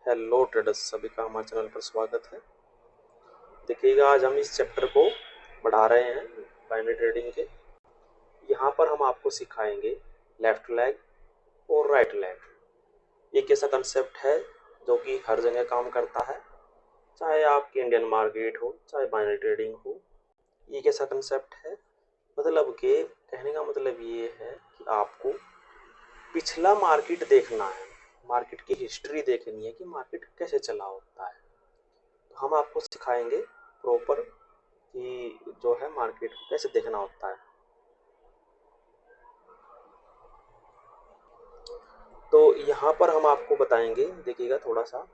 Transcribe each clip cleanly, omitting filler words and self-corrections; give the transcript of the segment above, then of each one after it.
Hello traders, सभी का हमारे चैनल पर स्वागत है। देखिएगा, आज हम इस चैप्टर को बढ़ा रहे हैं बाइनरी ट्रेडिंग के। यहाँ पर हम आपको सिखाएंगे लेफ्ट लेग और राइट लेग। एक ऐसा कंसेप्ट है जो कि हर जगह काम करता है, चाहे आपकी इंडियन मार्केट हो चाहे बाइनरी ट्रेडिंग हो। एक ऐसा कंसेप्ट है, मतलब कि कहने का मतलब ये है कि आपको पिछला मार्केट देखना है, मार्केट की हिस्ट्री देखनी है कि मार्केट कैसे चला होता है। तो हम आपको सिखाएंगे प्रॉपर कि जो है मार्केट को कैसे देखना होता है। तो यहाँ पर हम आपको बताएंगे, देखिएगा थोड़ा सा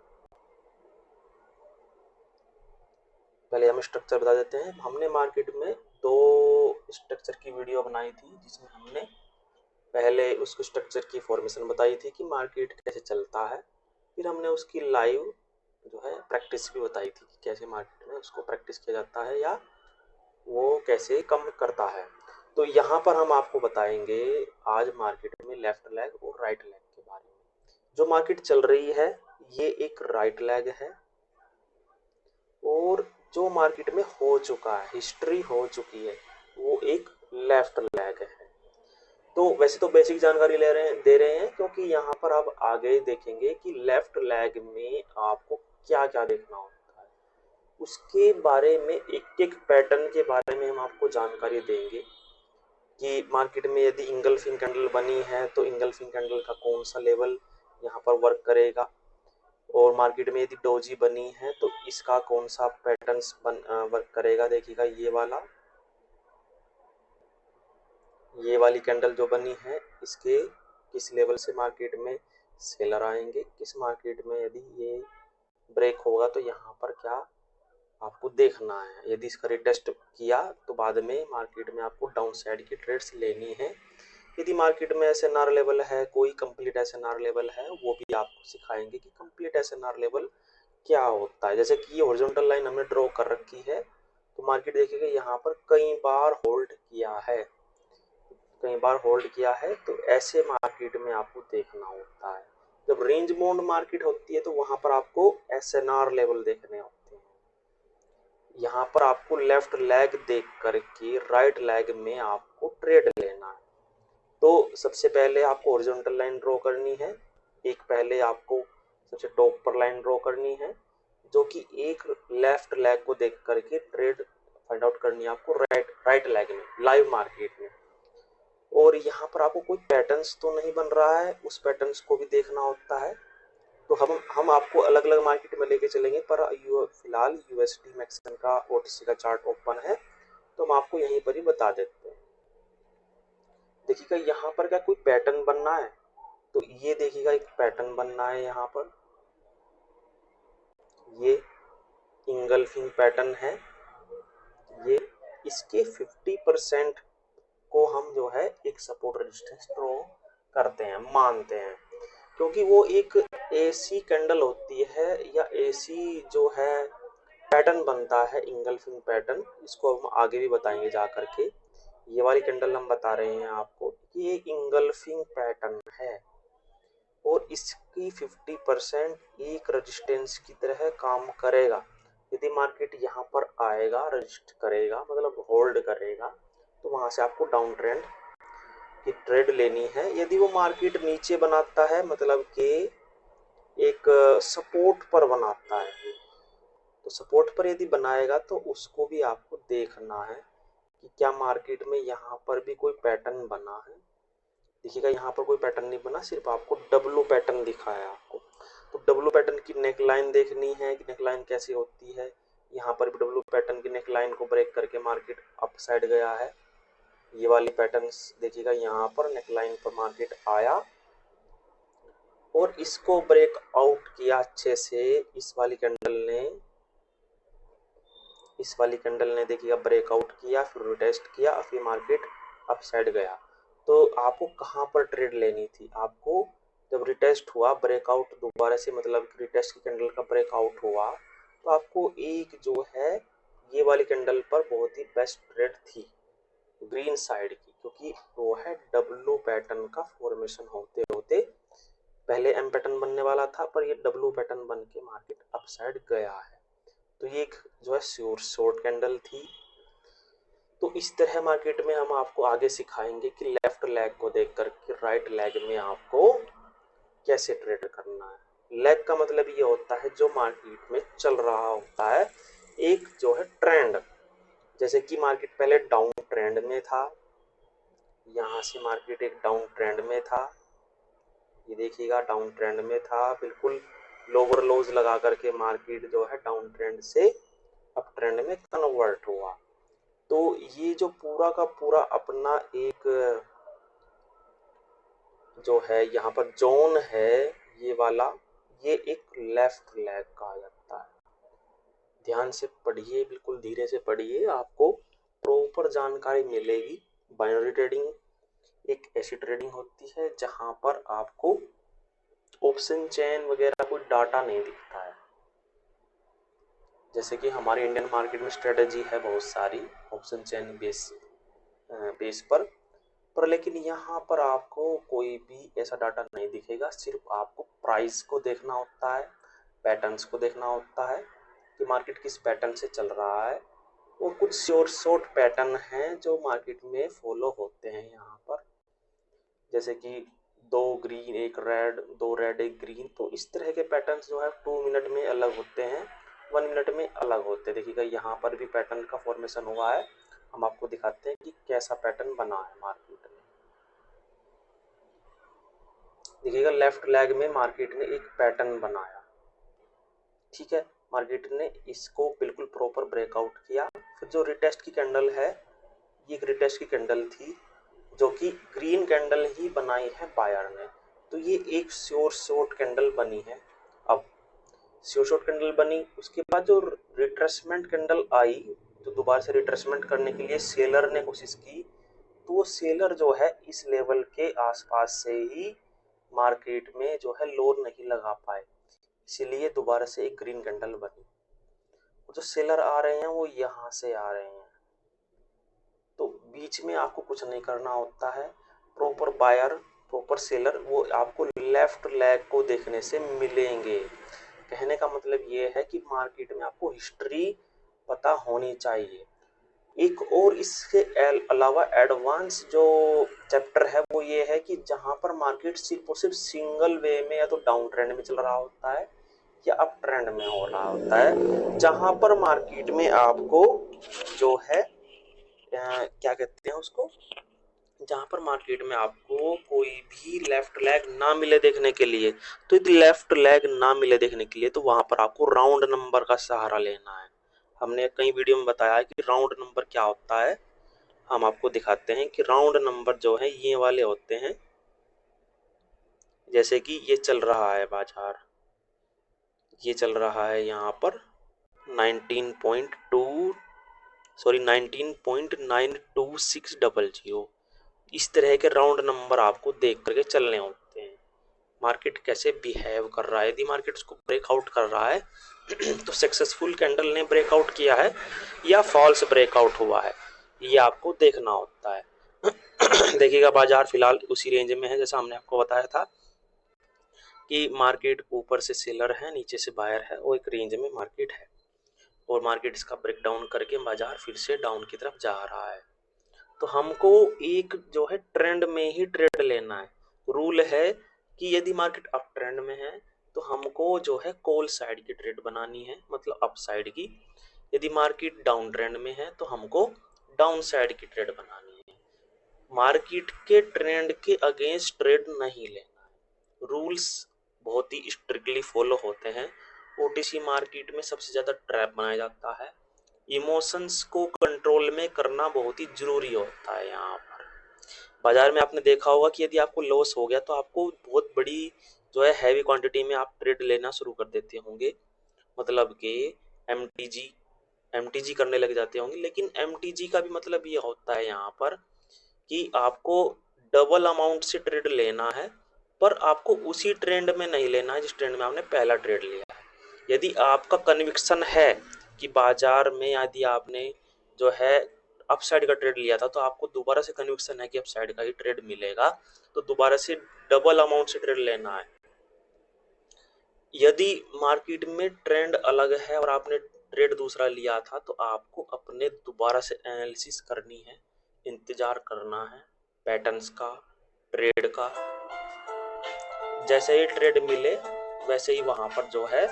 पहले हम स्ट्रक्चर बता देते हैं। हमने मार्केट में दो स्ट्रक्चर की वीडियो बनाई थी, जिसमें हमने पहले उसको स्ट्रक्चर की फॉर्मेशन बताई थी कि मार्केट कैसे चलता है। फिर हमने उसकी लाइव जो है प्रैक्टिस भी बताई थी कि कैसे मार्केट में उसको प्रैक्टिस किया जाता है या वो कैसे कम करता है। तो यहाँ पर हम आपको बताएंगे आज मार्केट में लेफ्ट लेग और राइट लेग के बारे में। जो मार्केट चल रही है ये एक राइट लेग है, और जो मार्केट में हो चुका है, हिस्ट्री हो चुकी है, वो एक लेफ्ट लेग है। तो वैसे तो बेसिक जानकारी दे रहे हैं, क्योंकि यहाँ पर आप आगे देखेंगे कि लेफ्ट लेग में आपको क्या क्या देखना होता है, उसके बारे में एक एक पैटर्न के बारे में हम आपको जानकारी देंगे कि मार्केट में यदि इंगल्फिंग कैंडल बनी है तो इंगल्फिंग कैंडल का कौन सा लेवल यहाँ पर वर्क करेगा, और मार्केट में यदि डोजी बनी है तो इसका कौन सा पैटर्न्स वर्क करेगा। देखिएगा ये वाली कैंडल जो बनी है, इसके किस लेवल से मार्केट में सेलर आएंगे, किस मार्केट में यदि ये ब्रेक होगा तो यहाँ पर क्या आपको देखना है। यदि इसका रिटेस्ट किया तो बाद में मार्केट में आपको डाउन साइड की ट्रेड्स लेनी है। यदि मार्केट में एसएनआर लेवल है, कोई कंप्लीट एसएनआर लेवल है, वो भी आपको सिखाएंगे कि कंप्लीट एसएनआर लेवल क्या होता है। जैसे कि ये हॉरिजॉन्टल लाइन हमने ड्रॉ कर रखी है, तो मार्केट देखिएगा यहाँ पर कई बार होल्ड किया है, तो ऐसे मार्केट में आपको देखना होता है। जब रेंज बाउंड मार्केट होती है तो वहां पर आपको एसएनआर लेवल देखने होते हैं। यहाँ पर आपको लेफ्ट लेग देख करके राइट लेग में आपको ट्रेड लेना है। तो सबसे पहले आपको हॉरिजॉन्टल लाइन ड्रॉ करनी है, एक पहले आपको सबसे टॉप पर लाइन ड्रॉ करनी है, जो कि एक लेफ्ट लेग को देख करके ट्रेड फाइंड आउट करनी है आपको राइट लेग में, लाइव मार्केट में। और यहाँ पर आपको कोई पैटर्न्स तो नहीं बन रहा है, उस पैटर्न्स को भी देखना होता है। तो हम आपको अलग अलग मार्केट में लेके चलेंगे, पर फिलहाल यूएसडी मैक्सिमम का ओटीसी का चार्ट ओपन है, तो हम आपको यहीं पर ही बता देते हैं। देखिएगा यहाँ पर क्या कोई पैटर्न बनना है, तो ये देखिएगा एक पैटर्न बनना है। यहाँ पर ये इंगल्फिंग पैटर्न है, ये इसके 50% को हम जो है एक सपोर्ट रेजिस्टेंस ड्रॉ करते हैं, मानते हैं, क्योंकि वो एक एसी कैंडल होती है या एसी जो है पैटर्न बनता है, इंगल्फिंग पैटर्न। इसको हम आगे भी बताएंगे जा करके। ये वाली कैंडल हम बता रहे हैं आपको कि ये इंगल्फिंग पैटर्न है, और इसकी 50% एक रेजिस्टेंस की तरह काम करेगा। यदि मार्केट यहाँ पर आएगा, रजिस्ट करेगा, मतलब होल्ड करेगा, तो वहां से आपको डाउन ट्रेंड की ट्रेड लेनी है। यदि वो मार्केट नीचे बनाता है, मतलब कि एक सपोर्ट पर बनाता है, तो सपोर्ट पर यदि बनाएगा तो उसको भी आपको देखना है कि क्या मार्केट में यहाँ पर भी कोई पैटर्न बना है। देखिएगा यहाँ पर कोई पैटर्न नहीं बना, सिर्फ आपको डब्लू पैटर्न दिखा है आपको। तो डब्लू पैटर्न की नेक लाइन देखनी है कि नेक लाइन कैसी होती है। यहाँ पर भी डब्लू पैटर्न की नेक लाइन को ब्रेक करके मार्केट अप साइड गया है। ये वाली पैटर्न्स देखिएगा, यहाँ पर नेक लाइन पर मार्केट आया और इसको ब्रेक आउट किया अच्छे से। इस वाली कैंडल ने देखिएगा ब्रेकआउट किया, फिर रिटेस्ट किया, फिर मार्केट अप साइड गया। तो आपको कहाँ पर ट्रेड लेनी थी, आपको जब रिटेस्ट हुआ, ब्रेकआउट दोबारा से, मतलब रिटेस्ट की कैंडल का ब्रेकआउट हुआ, तो आपको एक जो है ये वाली कैंडल पर बहुत ही बेस्ट ट्रेड थी ग्रीन साइड की, क्योंकि वो है डब्लू पैटर्न का फॉर्मेशन होते होते पहले एम पैटर्न बनने वाला था पर ये डब्ल्यू पैटर्न बन के मार्केट अपसाइड गया है। तो ये एक जो है शॉर्ट कैंडल थी। तो इस तरह मार्केट में हम आपको आगे सिखाएंगे कि लेफ्ट लेग को देख कर के राइट लेग में आपको कैसे ट्रेड करना है। लेग का मतलब ये होता है जो मार्केट में चल रहा होता है एक जो है ट्रेंड। जैसे कि मार्केट पहले डाउन ट्रेंड में था, यहाँ से मार्केट एक डाउन ट्रेंड में था, ये देखिएगा डाउन ट्रेंड में था, बिल्कुल लोअर लोज लगा करके मार्केट जो है डाउन ट्रेंड से अप ट्रेंड में कन्वर्ट हुआ। तो ये जो पूरा का पूरा अपना एक जो है यहाँ पर जोन है ये वाला, ये एक लेफ्ट लेग कहा जाता है। ध्यान से पढ़िए, बिल्कुल धीरे से पढ़िए, आपको प्रॉपर जानकारी मिलेगी। बाइनरी ट्रेडिंग एक ऐसी ट्रेडिंग होती है जहां पर आपको ऑप्शन चेन वगैरह कोई डाटा नहीं दिखता है। जैसे कि हमारी इंडियन मार्केट में स्ट्रेटजी है बहुत सारी ऑप्शन चेन बेस पर लेकिन यहाँ पर आपको कोई भी ऐसा डाटा नहीं दिखेगा। सिर्फ आपको प्राइस को देखना होता है, पैटर्न्स को देखना होता है कि मार्केट किस पैटर्न से चल रहा है। और कुछ शॉर्ट पैटर्न हैं जो मार्केट में फॉलो होते हैं यहाँ पर, जैसे कि 2 ग्रीन 1 रेड, 2 रेड 1 ग्रीन। तो इस तरह के पैटर्न्स जो है 2 मिनट में अलग होते हैं, 1 मिनट में अलग होते हैं। देखिएगा यहाँ पर भी पैटर्न का फॉर्मेशन हुआ है, हम आपको दिखाते हैं कि कैसा पैटर्न बना है मार्केट में। देखिएगा लेफ्ट लेग में मार्केट ने एक पैटर्न बनाया, ठीक है, मार्केट ने इसको बिल्कुल प्रॉपर ब्रेकआउट किया। फिर जो रिटेस्ट की कैंडल है, ये एक रिटेस्ट की कैंडल थी जो कि ग्रीन कैंडल ही बनाई है बायर ने। तो ये एक शॉर्ट कैंडल बनी है। अब शॉर्ट कैंडल बनी, उसके बाद जो रिट्रेसमेंट कैंडल आई, तो दोबारा से रिट्रेसमेंट करने के लिए सेलर ने कोशिश की, तो वो सेलर जो है इस लेवल के आसपास से ही मार्केट में जो है लोड नहीं लगा पाए, इसीलिए दोबारा से एक ग्रीन कैंडल बनी। जो सेलर आ रहे हैं वो यहाँ से आ रहे हैं, तो बीच में आपको कुछ नहीं करना होता है। प्रॉपर बायर प्रॉपर सेलर वो आपको लेफ्ट लेग को देखने से मिलेंगे। कहने का मतलब ये है कि मार्केट में आपको हिस्ट्री पता होनी चाहिए। एक और इसके अलावा एडवांस जो चैप्टर है वो ये है कि जहां पर मार्केट सिर्फ और सिर्फ सिंगल वे में या तो डाउन ट्रेंड में चल रहा होता है या अप ट्रेंड में हो रहा होता है, जहां पर मार्केट में आपको जो है क्या कहते हैं उसको, जहां पर मार्केट में आपको कोई भी लेफ्ट लेग ना मिले देखने के लिए। तो यदि लेफ्ट लेग ना मिले देखने के लिए तो वहां पर आपको राउंड नंबर का सहारा लेना है। हमने कई वीडियो में बताया है कि राउंड नंबर क्या होता है। हम आपको दिखाते हैं कि राउंड नंबर जो है ये वाले होते हैं। जैसे कि ये चल रहा है बाजार, ये चल रहा है यहाँ पर 19.92600। इस तरह के राउंड नंबर आपको देख करके चलने होते हैं मार्केट कैसे बिहेव कर रहा है। यदि मार्केट उसको ब्रेकआउट कर रहा है तो सक्सेसफुल कैंडल ने ब्रेकआउट किया है या फॉल्स ब्रेकआउट हुआ है, ये आपको देखना होता है। देखिएगा बाजार फिलहाल उसी रेंज में है जैसा हमने आपको बताया था कि मार्केट ऊपर से सेलर है, नीचे से बायर है, और एक रेंज में मार्केट है, और मार्केट इसका ब्रेक डाउन करके बाजार फिर से डाउन की तरफ जा रहा है। तो हमको एक जो है ट्रेंड में ही ट्रेड लेना है। रूल है कि यदि मार्केट अप ट्रेंड में है तो हमको जो है कॉल साइड की ट्रेड बनानी है, मतलब अप साइड की। यदि मार्केट डाउन ट्रेंड में है तो हमको डाउन साइड की ट्रेड बनानी है। मार्केट के ट्रेंड के अगेंस्ट ट्रेड नहीं लेना है। रूल्स बहुत ही स्ट्रिक्टली फॉलो होते हैं। ओटीसी मार्केट में सबसे ज्यादा ट्रैप बनाया जाता है। इमोशंस को कंट्रोल में करना बहुत ही जरूरी होता है। यहाँ पर बाजार में आपने देखा होगा कि यदि आपको लॉस हो गया तो आपको बहुत बड़ी जो है हैवी क्वांटिटी में आप ट्रेड लेना शुरू कर देते होंगे, मतलब कि एमटीजी करने लग जाते होंगे। लेकिन एमटीजी का भी मतलब ये होता है यहाँ पर कि आपको डबल अमाउंट से ट्रेड लेना है, पर आपको उसी ट्रेंड में नहीं लेना है जिस ट्रेंड में आपने पहला ट्रेड लिया है। यदि आपका कन्विक्शन है कि बाजार में यदि आपने जो है अपसाइड का ट्रेड लिया था तो आपको दोबारा से कन्विक्शन है कि अपसाइड का ही ट्रेड मिलेगा, तो दोबारा से डबल अमाउंट से ट्रेड लेना है। यदि मार्केट में ट्रेंड अलग है और आपने ट्रेड दूसरा लिया था तो आपको अपने दोबारा से एनालिसिस करनी है, इंतजार करना है पैटर्न्स का, ट्रेड का। जैसे ही ट्रेड मिले वैसे ही वहां पर जो है,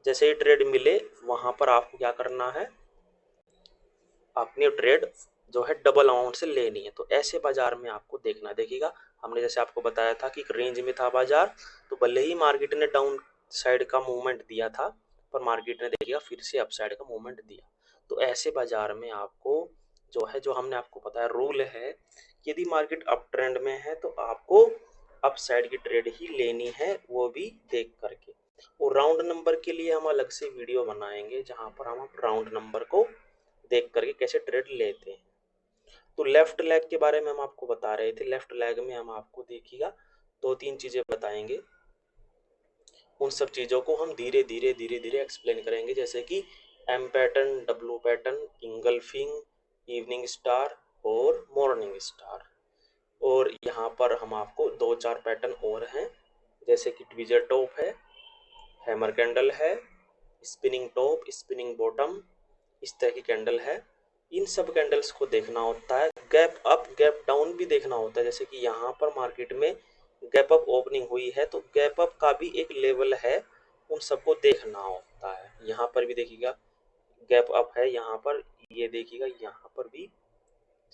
जैसे ही ट्रेड मिले वहां पर आपको क्या करना है, अपनी ट्रेड जो है डबल अमाउंट से लेनी है। तो ऐसे बाजार में आपको देखना देखिएगा, हमने जैसे आपको बताया था कि एक रेंज में था बाजार, तो भले ही मार्केट ने डाउन साइड का मूवमेंट दिया था पर मार्केट ने देखिएगा फिर से अप साइड का मूवमेंट दिया। तो ऐसे बाजार में आपको जो है, जो हमने आपको बताया रूल है, यदि मार्केट अप ट्रेंड में है तो आपको अप साइड की ट्रेड ही लेनी है, वो भी देख करके। और राउंड नंबर के लिए हम अलग से वीडियो बनाएंगे जहां पर हम राउंड नंबर को देख करके कैसे ट्रेड लेते हैं। तो लेफ्ट लेग के बारे में हम आपको बता रहे थे। लेफ्ट लेग में हम आपको देखिएगा दो तीन चीजें बताएंगे, उन सब चीजों को हम धीरे धीरे धीरे धीरे एक्सप्लेन करेंगे, जैसे कि M pattern, W pattern, engulfing, evening star और मॉर्निंग स्टार। और यहाँ पर हम आपको दो चार पैटर्न और हैं, जैसे कि ट्विजर टॉप है, हैमर कैंडल है, स्पिनिंग टॉप, स्पिनिंग बॉटम, इस तरह की कैंडल है। इन सब कैंडल्स को देखना होता है। गैप अप गैप डाउन भी देखना होता है, जैसे कि यहाँ पर मार्केट में गैप अप ओपनिंग हुई है तो गैप अप का भी एक लेवल है, उन सबको देखना होता है। यहाँ पर भी देखिएगा गैप अप है, यहाँ पर ये देखिएगा यहाँ पर भी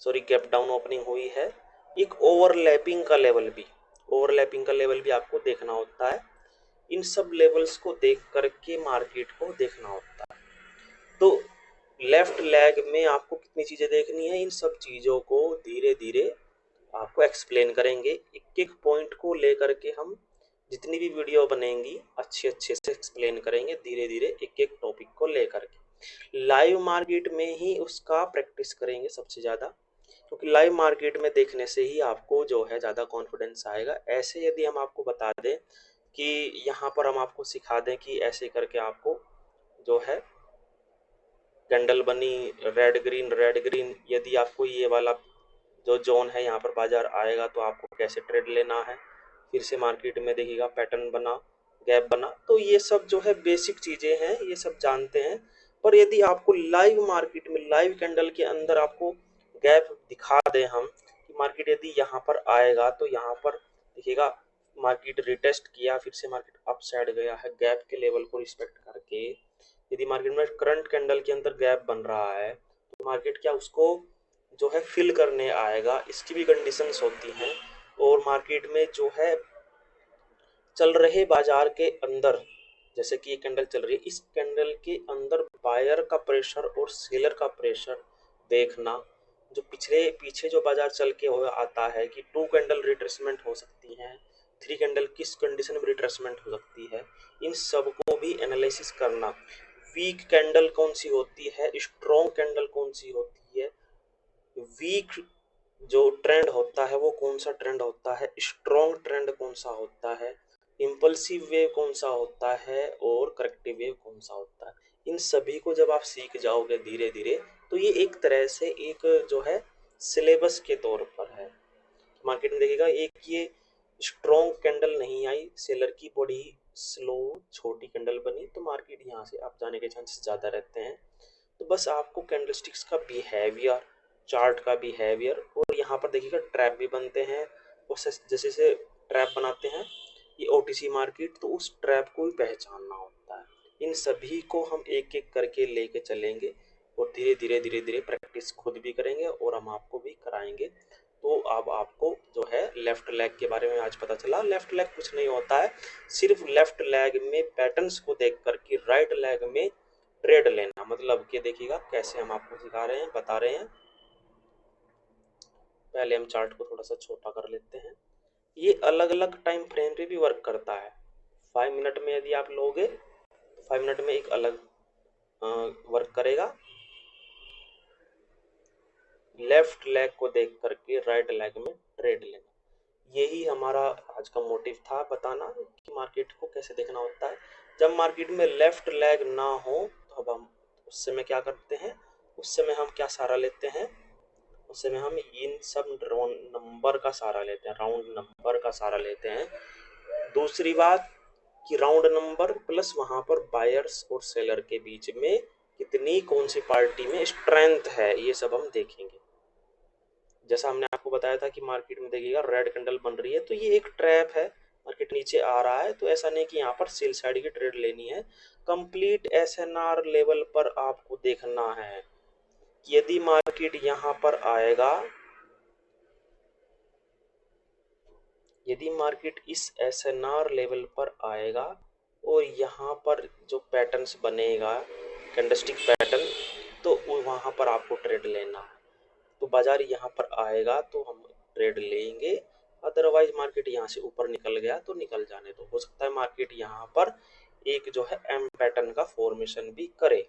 सॉरी गैप डाउन ओपनिंग हुई है। एक ओवरलैपिंग का लेवल भी, ओवरलैपिंग का लेवल भी आपको देखना होता है। इन सब लेवल्स को देख करके मार्केट को देखना होता है। तो लेफ्ट लेग में आपको कितनी चीजें देखनी है, इन सब चीजों को धीरे धीरे आपको एक्सप्लेन करेंगे। एक एक पॉइंट को लेकर के हम जितनी भी वीडियो बनेंगी अच्छे अच्छे से एक्सप्लेन करेंगे, धीरे धीरे एक एक टॉपिक को लेकर के। लाइव मार्केट में ही उसका प्रैक्टिस करेंगे सबसे ज्यादा, क्योंकि लाइव मार्केट में देखने से ही आपको जो है ज्यादा कॉन्फिडेंस आएगा। ऐसे यदि हम आपको बता दें कि यहाँ पर हम आपको सिखा दें कि ऐसे करके आपको जो है कैंडल बनी रेड ग्रीन, यदि आपको ये वाला जो जोन है यहाँ पर बाजार आएगा तो आपको कैसे ट्रेड लेना है, फिर से मार्केट में देखिएगा पैटर्न बना, गैप बना, तो ये सब जो है बेसिक चीजें हैं, ये सब जानते हैं। पर यदि आपको लाइव मार्केट में लाइव कैंडल के अंदर आपको गैप दिखा दें हम कि मार्केट यदि यहाँ पर आएगा तो यहाँ पर देखिएगा मार्केट रिटेस्ट किया, फिर से मार्केट अप साइड गया है गैप के लेवल को रिस्पेक्ट करके, यदि मार्केट में करंट कैंडल के अंदर गैप बन रहा है तो मार्केट क्या उसको जो है फिल करने आएगा, इसकी भी कंडीशंस होती हैं। और मार्केट में जो है चल रहे बाजार के अंदर, जैसे कि ये कैंडल चल रही है, इस कैंडल के अंदर बायर का प्रेशर और सेलर का प्रेशर देखना। जो पिछले पीछे जो बाजार चल के हो आता है कि 2 कैंडल रिट्रेसमेंट हो सकती है, 3 कैंडल किस कंडीशन में रिट्रेसमेंट हो सकती है, इन सब को भी एनालिसिस करना। वीक कैंडल कौन सी होती है, स्ट्रॉन्ग कैंडल कौन सी होती है, वीक जो ट्रेंड होता है वो कौन सा ट्रेंड होता है, स्ट्रॉन्ग ट्रेंड कौन सा होता है, इम्पल्सिव वेव कौन सा होता है और करेक्टिव वेव कौन सा होता है। इन सभी को जब आप सीख जाओगे धीरे धीरे तो ये एक तरह से एक जो है सिलेबस के तौर पर है। मार्केट में देखिएगा एक ये स्ट्रॉन्ग कैंडल नहीं आई, सेलर की बड़ी स्लो छोटी कैंडल बनी तो मार्केट यहाँ से अप जाने के चांसेस ज़्यादा रहते हैं। तो बस आपको कैंडलस्टिक्स का बिहेवियर, चार्ट का बिहेवियर, और यहाँ पर देखिएगा ट्रैप भी बनते हैं, और जैसे जैसे ट्रैप बनाते हैं ये ओटीसी मार्केट, तो उस ट्रैप को भी पहचानना होता है। इन सभी को हम एक एक करके लेके चलेंगे और धीरे धीरे धीरे धीरे प्रैक्टिस खुद भी करेंगे और हम आपको भी कराएंगे। तो अब आपको जो है लेफ्ट लेग के बारे में आज पता चला। लेफ्ट लेग कुछ नहीं होता है, सिर्फ लेफ्ट लेग में पैटर्न्स को देख कर के राइट लेग में ट्रेड लेना। मतलब कि देखिएगा कैसे हम आपको सिखा रहे हैं, बता रहे हैं। पहले हम चार्ट को थोड़ा सा छोटा कर लेते हैं। ये अलग अलग टाइम फ्रेम पे भी वर्क करता है। 5 मिनट में यदि आप लोगे तो 5 मिनट में एक अलग वर्क करेगा। लेफ्ट लेग को देख करके राइट लेग में ट्रेड लेना, यही हमारा आज का मोटिव था, बताना कि मार्केट को कैसे देखना होता है। जब मार्केट में लेफ्ट लेग ना हो तो अब हम उस समय क्या करते हैं, उस समय हम क्या सहारा लेते हैं, उस समय हम इन सब राउंड नंबर का सहारा लेते हैं, राउंड नंबर का सहारा लेते हैं। दूसरी बात कि राउंड नंबर प्लस वहां पर बायर्स और सेलर के बीच में कितनी कौन सी पार्टी में स्ट्रेंथ है, ये सब हम देखेंगे। जैसा हमने आपको बताया था कि मार्केट में देखिएगा रेड कैंडल बन रही है तो ये एक ट्रैप है, मार्केट नीचे आ रहा है, तो ऐसा नहीं कि यहाँ पर सेल साइड की ट्रेड लेनी है। कंप्लीट एसएनआर लेवल पर आपको देखना है। यदि मार्केट यहाँ पर आएगा, यदि मार्केट इस एसएनआर लेवल पर आएगा और यहाँ पर जो पैटर्न्स बनेगा कैंडलस्टिक पैटर्न, तो वहां पर आपको ट्रेड लेना है। तो बाजार यहाँ पर आएगा तो हम ट्रेड लेंगे, अदरवाइज मार्केट यहाँ से ऊपर निकल गया तो निकल जाने दो। हो सकता है मार्केट यहाँ पर एक जो है एम पैटर्न का फॉर्मेशन भी करे।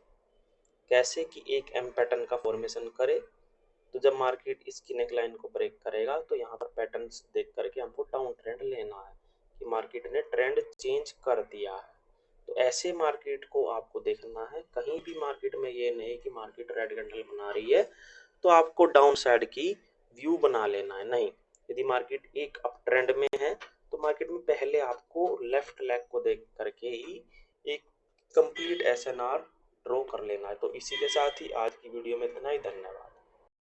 कैसे कि एक एम पैटर्न का फॉर्मेशन करे, तो जब मार्केट इसकी नेकलाइन को ब्रेक करेगा तो यहाँ पर पैटर्न्स देख करके हमको डाउन ट्रेंड लेना है कि मार्केट ने ट्रेंड चेंज कर दिया है। तो ऐसे मार्केट को आपको देखना है। कहीं भी मार्केट में ये नहीं कि मार्केट रेड कैंडल बना रही है तो आपको डाउन साइड की व्यू बना लेना है, नहीं। यदि मार्केट एक अप ट्रेंड में है तो मार्केट में पहले आपको लेफ्ट लेग को देख करके ही एक कंप्लीट एसएनआर ड्रॉ कर लेना है। तो इसी के साथ ही आज की वीडियो में इतना ही। धन्यवाद।